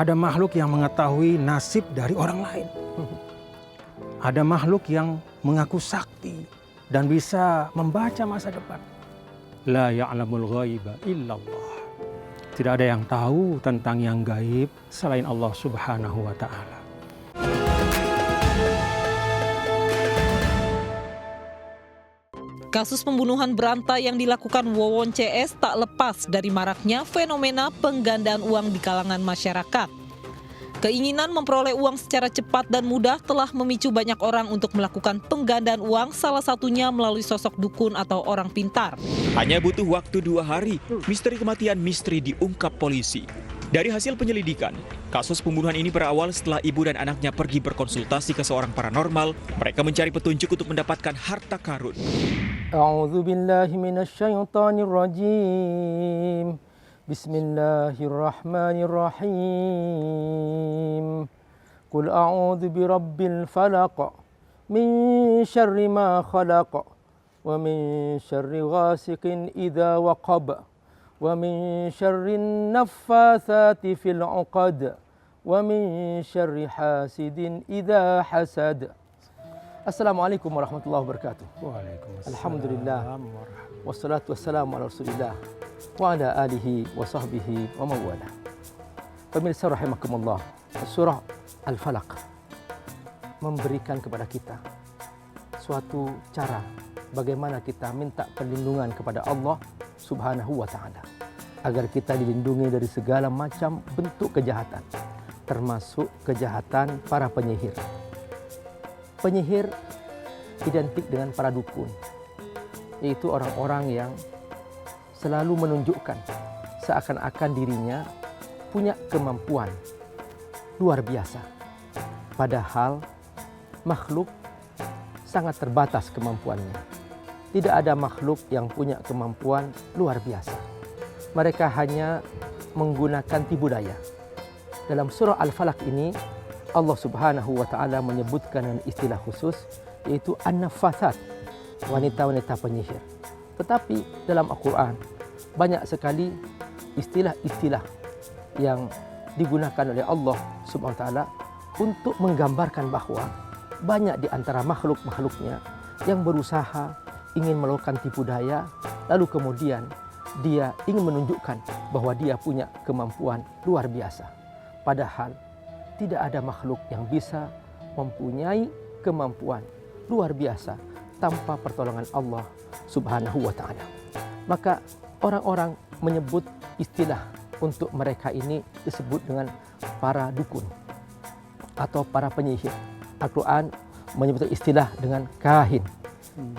Ada makhluk yang mengetahui nasib dari orang lain. Ada makhluk yang mengaku sakti dan bisa membaca masa depan. La ya'lamul ghaiba illallah. Tidak ada yang tahu tentang yang gaib selain Allah Subhanahu wa ta'ala. Kasus pembunuhan berantai yang dilakukan Wawon CS tak lepas dari maraknya fenomena penggandaan uang di kalangan masyarakat. Keinginan memperoleh uang secara cepat dan mudah telah memicu banyak orang untuk melakukan penggandaan uang, salah satunya melalui sosok dukun atau orang pintar. Hanya butuh waktu 2 hari, misteri kematian Mistri diungkap polisi. Dari hasil penyelidikan, kasus pembunuhan ini berawal setelah ibu dan anaknya pergi berkonsultasi ke seorang paranormal. Mereka mencari petunjuk untuk mendapatkan harta karun. A'udzu billahi minasyaitonir rajim. Bismillahirrahmanirrahim. Qul a'udzu birabbil falaq min syarri ma khalaq wa min syarri ghasiqin idza waqab wa min syarrin naffatsati fil 'uqad wa min syarri hasidin idza hasad. Assalamualaikum warahmatullahi wabarakatuh. Waalaikumsalam. Alhamdulillah. Wassalatu wassalamu ala Rasulillah wa ala alihi wa sahbihi wa mawala. Pemirsa rahimakumullah, surah Al-Falaq memberikan kepada kita suatu cara bagaimana kita minta perlindungan kepada Allah Subhanahu wa ta'ala agar kita dilindungi dari segala macam bentuk kejahatan, termasuk kejahatan para penyihir. Penyihir identik dengan para dukun, yaitu orang-orang yang selalu menunjukkan seakan-akan dirinya punya kemampuan luar biasa. Padahal makhluk sangat terbatas kemampuannya. Tidak ada makhluk yang punya kemampuan luar biasa. Mereka hanya menggunakan tipu daya. Dalam surah Al-Falaq ini, Allah Subhanahu wa ta'ala menyebutkan dengan istilah khusus, yaitu an-naffatsat, wanita-wanita penyihir. Tetapi dalam Al-Quran banyak sekali istilah-istilah yang digunakan oleh Allah Subhanahu wa ta'ala untuk menggambarkan bahwa banyak di antara makhluk-makhluknya yang berusaha ingin melakukan tipu daya, lalu kemudian dia ingin menunjukkan bahwa dia punya kemampuan luar biasa. Padahal tidak ada makhluk yang bisa mempunyai kemampuan luar biasa tanpa pertolongan Allah Subhanahu wa ta'ala. Maka orang-orang menyebut istilah untuk mereka ini disebut dengan para dukun atau para penyihir. Al-Quran menyebut istilah dengan kahin,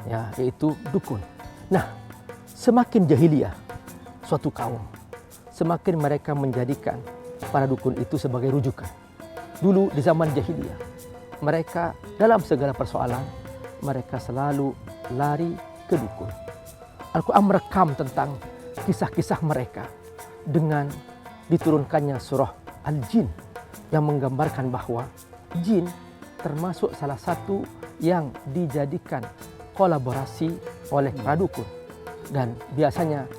ya, yaitu dukun. Nah, semakin jahiliyah suatu kaum, semakin mereka menjadikan para dukun itu sebagai rujukan. Dulu di zaman jahiliyah, mereka dalam segala persoalan, mereka selalu lari ke dukun. Al-Quran merekam tentang kisah-kisah mereka dengan diturunkannya surah Al-Jin yang menggambarkan bahwa jin termasuk salah satu yang dijadikan kolaborasi oleh para dukun. Dan biasanya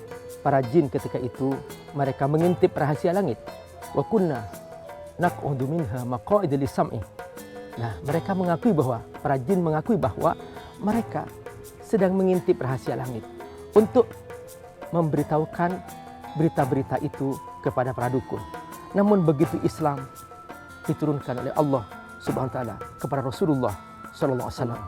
para jin ketika itu mereka mengintip rahasia langit. Wa kunna naq'udu minha maq'ida lis-sam'i. Nah, mereka mengakui bahwa para jin mengakui bahwa mereka sedang mengintip rahasia langit untuk memberitahukan berita-berita itu kepada para dukun. Namun begitu Islam diturunkan oleh Allah Subhanahu wa ta'ala kepada Rasulullah sallallahu alaihi wasallam,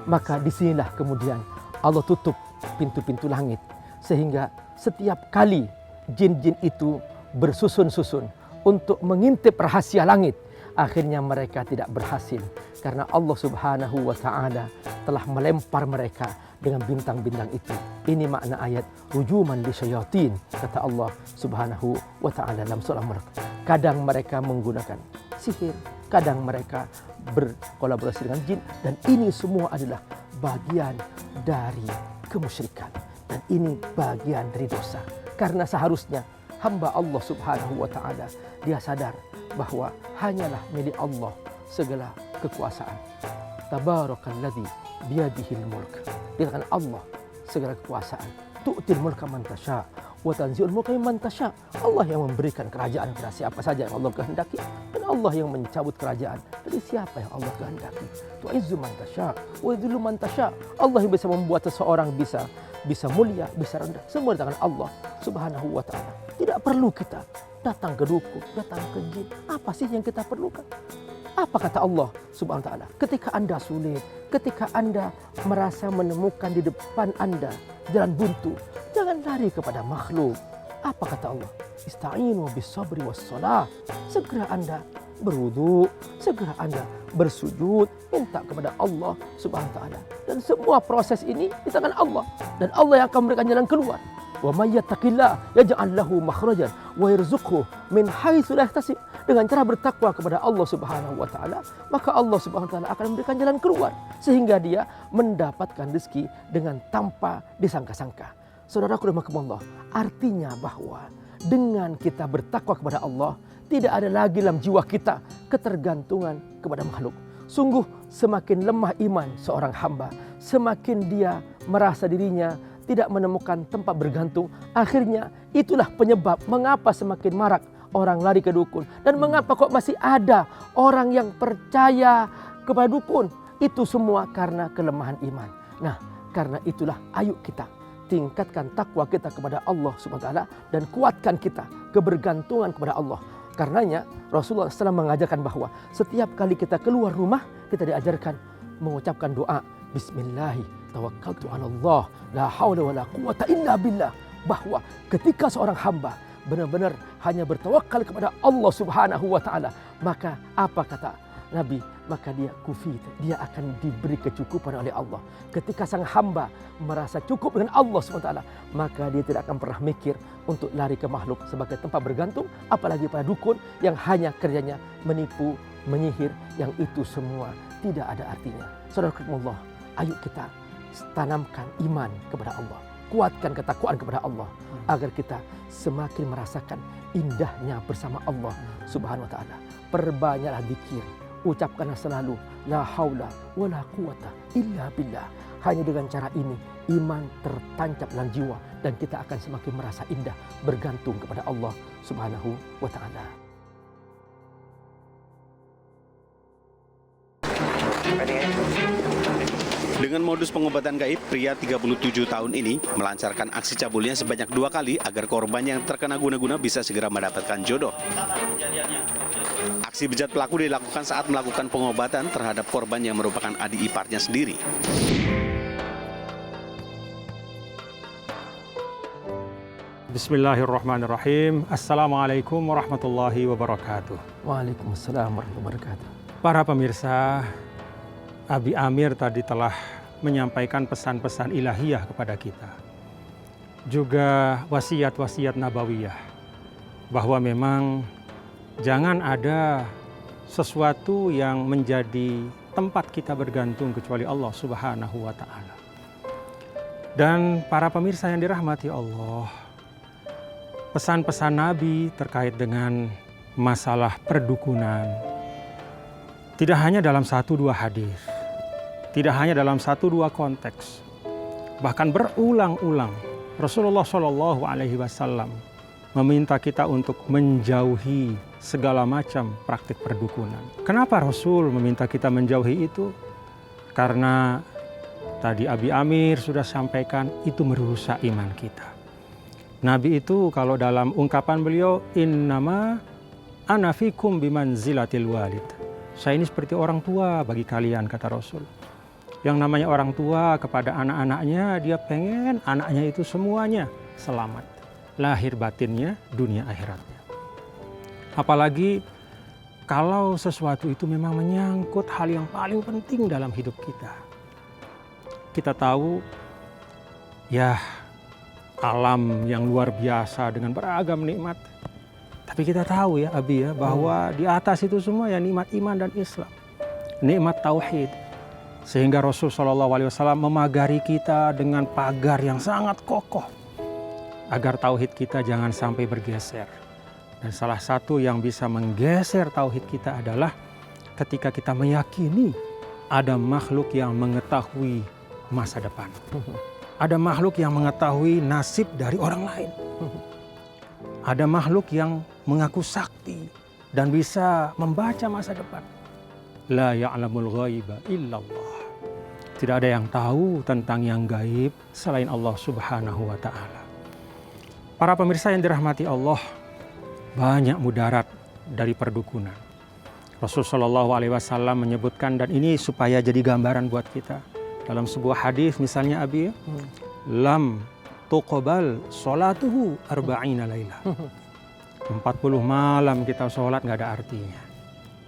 maka disinilah kemudian Allah tutup pintu-pintu langit sehingga setiap kali jin-jin itu bersusun-susun untuk mengintip rahasia langit, akhirnya mereka tidak berhasil karena Allah Subhanahu wa ta'ala telah melempar mereka dengan bintang-bintang itu. Ini makna ayat rujuman lisyayatin, kata Allah Subhanahu wa ta'ala dalam surah Mulk. Kadang mereka menggunakan sihir, kadang mereka berkolaborasi dengan jin, dan ini semua adalah bagian dari kemusyrikan, dan ini bagian dari dosa. Karena seharusnya hamba Allah Subhanahu wa ta'ala dia sadar bahwa hanyalah milik Allah segala kekuasaan. Tabarakalladzi biyadihil mulk. Dikatakan Allah segala kekuasaan. Tu'til mulka man tasya wa tanzi'ul mulka mimman tasya. Allah yang memberikan kerajaan kepada siapa saja yang Allah kehendaki, dan Allah yang mencabut kerajaan dari siapa yang Allah kehendaki. Tu'izzu man tasya wa yudhillu man tasya. Allah yang bisa membuat seseorang bisa mulia, bisa rendah, semua di tangan Allah Subhanahu wa taala. Tidak perlu kita datang ke dukun, datang ke jin. Apa sih yang kita perlukan? Apa kata Allah Subhanahu wa taala? Ketika Anda sulit, ketika Anda merasa menemukan di depan Anda jalan buntu, jangan lari kepada makhluk. Apa kata Allah? Ista'inu bis-sabri was-shalah. Segera Anda berwudu, segera Anda bersujud, minta kepada Allah Subhanahu wa taala. Dan semua proses ini di tangan Allah, dan Allah yang akan memberikan jalan keluar. Wa may yattaqillah yaj'al lahu makhrajan wa yarzuqhu min haitsu la yahtasib. Dengan cara bertakwa kepada Allah Subhanahu wa taala, maka Allah Subhanahu wa taala akan memberikan jalan keluar sehingga dia mendapatkan rezeki dengan tanpa disangka-sangka. Saudaraku rahimakumullah, artinya bahwa dengan kita bertakwa kepada Allah, tidak ada lagi dalam jiwa kita ketergantungan kepada makhluk. Sungguh semakin lemah iman seorang hamba, semakin dia merasa dirinya tidak menemukan tempat bergantung. Akhirnya itulah penyebab mengapa semakin marak orang lari ke dukun. Dan mengapa kok masih ada orang yang percaya kepada dukun. Itu semua karena kelemahan iman. Nah, karena itulah ayo kita tingkatkan takwa kita kepada Allah Subhanahu wa taala dan kuatkan kita kebergantungan kepada Allah. Karenanya Rasulullah SAW mengajarkan bahwa setiap kali kita keluar rumah, kita diajarkan mengucapkan doa Bismillahi tawakkaltu 'ala Allah la haula wala quwata illa billah. Bahwa ketika seorang hamba benar-benar hanya bertawakal kepada Allah Subhanahu wa taala, maka apa kata Nabi? Maka dia kufit, dia akan diberi kecukupan oleh Allah. Ketika sang hamba merasa cukup dengan Allah Subhanahu wa taala, maka dia tidak akan pernah mikir untuk lari ke makhluk sebagai tempat bergantung, apalagi pada dukun yang hanya kerjanya menipu, menyihir, yang itu semua tidak ada artinya. Saudara-saudara, ayo kita tanamkan iman kepada Allah, kuatkan ketakwaan kepada Allah agar kita semakin merasakan indahnya bersama Allah Subhanahu wa taala. Perbanyaklah zikir, ucapkanlah selalu la haula wala quwata illa billah. Hanya dengan cara ini iman tertancap dalam jiwa dan kita akan semakin merasa indah bergantung kepada Allah Subhanahu wa taala. Dengan modus pengobatan gaib, pria 37 tahun ini melancarkan aksi cabulnya sebanyak 2 kali agar korban yang terkena guna-guna bisa segera mendapatkan jodoh. Aksi bejat pelaku dilakukan saat melakukan pengobatan terhadap korban yang merupakan adik iparnya sendiri. Bismillahirrahmanirrahim. Assalamualaikum warahmatullahi wabarakatuh. Waalaikumsalam warahmatullahi wabarakatuh. Para pemirsa, Abi Amir tadi telah menyampaikan pesan-pesan ilahiyah kepada kita. Juga wasiat-wasiat nabawiyah. Bahwa memang jangan ada sesuatu yang menjadi tempat kita bergantung kecuali Allah Subhanahu wa taala. Dan para pemirsa yang dirahmati Allah, pesan-pesan Nabi terkait dengan masalah perdukunan tidak hanya dalam 1-2 hadis, tidak hanya dalam 1-2 konteks, bahkan berulang-ulang Rasulullah Shallallahu Alaihi Wasallam meminta kita untuk menjauhi segala macam praktik perdukunan. Kenapa Rasul meminta kita menjauhi itu? Karena tadi Abi Amir sudah sampaikan itu merusak iman kita. Nabi itu kalau dalam ungkapan beliau, innama ana fikum bimanzilatil walid. Saya ini seperti orang tua bagi kalian, kata Rasul. Yang namanya orang tua kepada anak-anaknya, dia pengen anaknya itu semuanya selamat. Lahir batinnya, dunia akhiratnya. Apalagi kalau sesuatu itu memang menyangkut hal yang paling penting dalam hidup kita. Kita tahu, ya, alam yang luar biasa dengan beragam nikmat. Tapi kita tahu ya Abi ya, bahwa di atas itu semua ya nikmat iman dan Islam. Nikmat tauhid. Sehingga Rasul SAW memagari kita dengan pagar yang sangat kokoh. Agar tauhid kita jangan sampai bergeser. Dan salah satu yang bisa menggeser tauhid kita adalah ketika kita meyakini ada makhluk yang mengetahui masa depan. Ada makhluk yang mengetahui nasib dari orang lain. Ada makhluk yang mengaku sakti dan bisa membaca masa depan. La ya'lamul ghaiba illallah. Tidak ada yang tahu tentang yang gaib selain Allah Subhanahu wa ta'ala. Para pemirsa yang dirahmati Allah, banyak mudarat dari perdukunan. Rasulullah SAW menyebutkan, dan ini supaya jadi gambaran buat kita. Dalam sebuah hadis misalnya Abi, lam tuqbal sholatuhu arba'ina lailah. 40 malam kita sholat nggak ada artinya.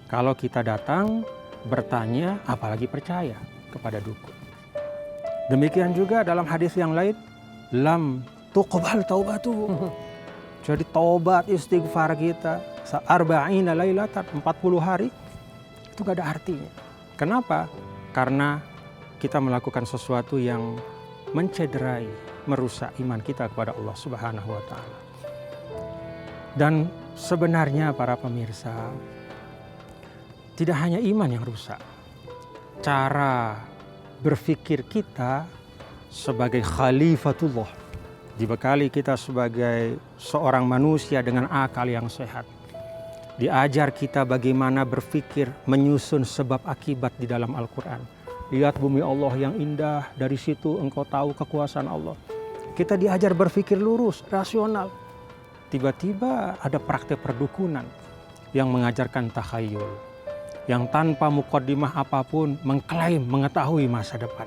Kalau kita datang bertanya, apalagi percaya kepada dukun. Demikian juga dalam hadis yang lain, lam tuqbal taubatuhu. Jadi taubat istighfar kita arba'ina lailatan, 40 hari itu nggak ada artinya. Kenapa? Karena kita melakukan sesuatu yang mencederai, merusak iman kita kepada Allah Subhanahu wa ta'ala. Dan sebenarnya para pemirsa, tidak hanya iman yang rusak. Cara berpikir kita sebagai khalifatullah, dibekali kita sebagai seorang manusia dengan akal yang sehat. Diajar kita bagaimana berpikir menyusun sebab akibat di dalam Al-Quran. Lihat bumi Allah yang indah, dari situ engkau tahu kekuasaan Allah. Kita diajar berpikir lurus, rasional. Tiba-tiba ada praktek perdukunan yang mengajarkan takhayul, yang tanpa muqaddimah apapun mengklaim mengetahui masa depan.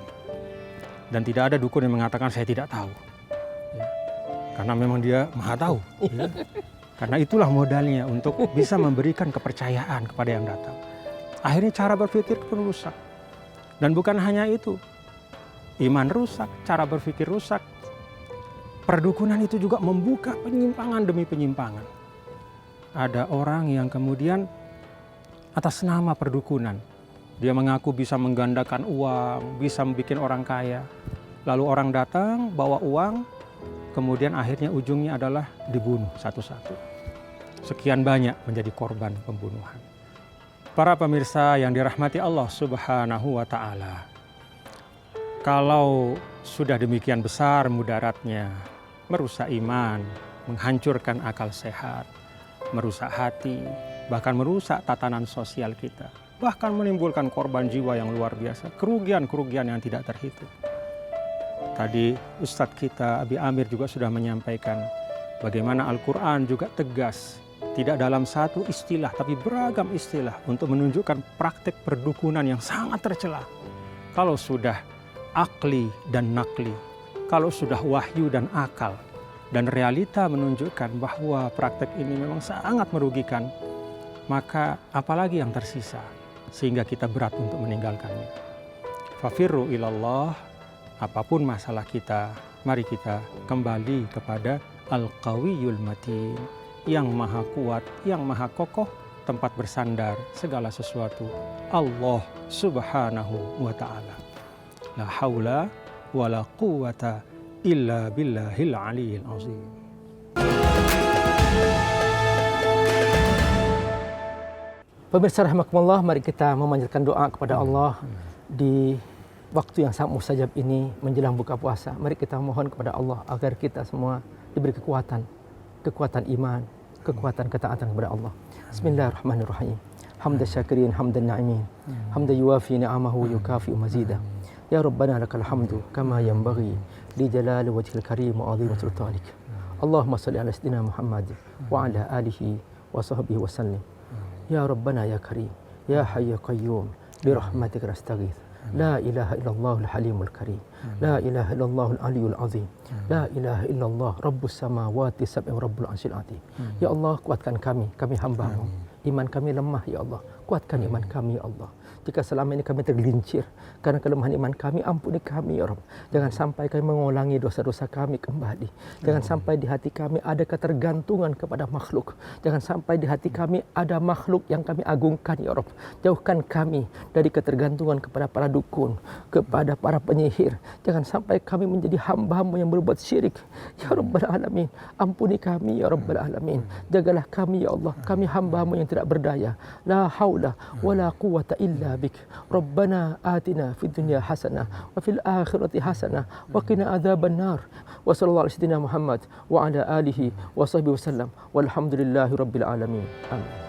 Dan tidak ada dukun yang mengatakan saya tidak tahu. Ya. Karena memang dia maha tahu. Ya. Karena itulah modalnya untuk bisa memberikan kepercayaan kepada yang datang. Akhirnya cara berpikir pun rusak. Dan bukan hanya itu, iman rusak, cara berpikir rusak. Perdukunan itu juga membuka penyimpangan demi penyimpangan. Ada orang yang kemudian atas nama perdukunan, dia mengaku bisa menggandakan uang, bisa membuat orang kaya. Lalu orang datang bawa uang, kemudian akhirnya ujungnya adalah dibunuh satu-satu. Sekian banyak menjadi korban pembunuhan. Para pemirsa yang dirahmati Allah Subhanahu wa ta'ala, kalau sudah demikian besar mudaratnya, merusak iman, menghancurkan akal sehat, merusak hati, bahkan merusak tatanan sosial kita, bahkan menimbulkan korban jiwa yang luar biasa, kerugian-kerugian yang tidak terhitung. Tadi Ustadz kita Abi Amir juga sudah menyampaikan bagaimana Al-Quran juga tegas, tidak dalam satu istilah, tapi beragam istilah untuk menunjukkan praktek perdukunan yang sangat tercela. Kalau sudah akli dan nakli, kalau sudah wahyu dan akal, dan realita menunjukkan bahwa praktek ini memang sangat merugikan, maka apalagi yang tersisa sehingga kita berat untuk meninggalkannya. Fafirru ilallah, apapun masalah kita, mari kita kembali kepada Al-Qawiyul Matin, yang maha kuat, yang maha kokoh, tempat bersandar segala sesuatu, Allah Subhanahu wa ta'ala. La haula wa la quwata illa billahil aliyil azim. Pemirsa rahimakumullah, mari kita memanjatkan doa kepada Allah di waktu yang sangat mustajab ini menjelang buka puasa. Mari kita mohon kepada Allah agar kita semua diberi kekuatan iman, kekuatan ketaatan kepada Allah. Bismillahirrahmanirrahim. Hamdan syakirin, hamdan na'imin, hamdan yuwafi ni'amahu yukafi'u mazidah. Ya Rabbana lakal hamdu kama yanbaghi li jalali wajhil karim wa 'azimi sultanik. Allahumma salli ala sayyidina Muhammad wa ala alihi wa sahbihi wa sallim. Ya Rabbana ya Karim, ya Hayy ya Qayyum, bi rahmatika nastaghith. La ilaha illallahul halimul karim. La ilaha illallahul aliyul azim. La ilaha illallah rabbus samawati sab'i wa rabbul arsyil azim. Ya Allah, kuatkan kami hamba-Mu. Iman kami lemah ya Allah. Kuatkan iman kami ya Allah. Jika selama ini kami tergelincir karena kelemahan iman kami, ampuni kami ya Rabb. Jangan sampai kami mengulangi dosa-dosa kami kembali. Jangan sampai di hati kami ada ketergantungan kepada makhluk. Jangan sampai di hati kami ada makhluk yang kami agungkan ya Rabb. Jauhkan kami dari ketergantungan kepada para dukun, kepada para penyihir. Jangan sampai kami menjadi hamba-Mu yang berbuat syirik. Ya Rabbal Alamin, ampuni kami ya Rabbal Alamin. Jagalah kami ya Allah, kami hamba-Mu yang tidak berdaya. La haula wala quwwata illa bik. Rabbana atina fid dunya hasanah wa fil akhirati hasanah wa qina adzaban nar. Wa sallallahu alaihi Muhammad wa ala alihi wa sahbihi wasallam. Walhamdulillahi rabbil alamin. Amin.